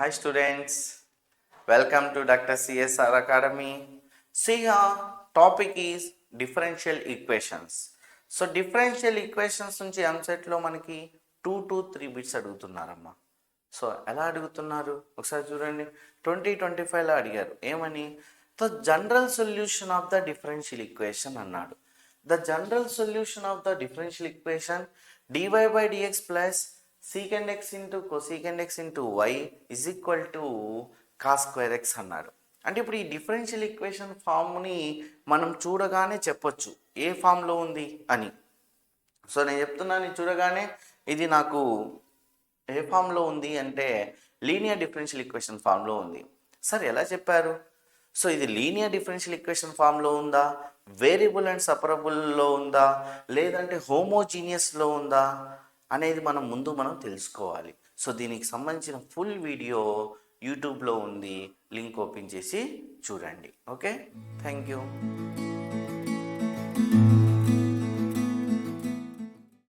Hi students, welcome to Dr. CSR Academy. See our topic is differential equations. So differential equations నుంచి ఎంసెట్లో మనకి 2 to 3 bits అడుగుతున్నారమ్మా. So ఎలా అడుగుతున్నారు ఒకసారి చూడండి. 2025లో అడిగారు ఏమని, the general solution of the differential equation అన్నాడు. The general solution of the differential equation dy by dx plus secant x into cosecant x into y is equal to cos square x అన్నాడు. అంటే ఇప్పుడు ఈ differential equation ఫామ్ని మనం చూడగానే చెప్పొచ్చు ఏ ఫామ్లో ఉంది అని. సో నేను చెప్తున్నాను, చూడగానే ఇది నాకు ఏ ఫామ్లో ఉంది అంటే లీనియర్ డిఫరెన్షియల్ ఈక్వేషన్ ఫామ్లో ఉంది. సార్ ఎలా చెప్పారు? సో ఇది లీనియర్ డిఫరెన్షియల్ ఈక్వేషన్ ఫామ్లో ఉందా, వేరియబుల్ అండ్ సపరబుల్లో ఉందా, లేదంటే హోమోజీనియస్లో ఉందా అనేది మనం తెలుసుకోవాలి. సో దీనికి సంబంధించిన ఫుల్ వీడియో యూట్యూబ్లో ఉంది, లింక్ ఓపెన్ చేసి చూడండి. Okay, thank you.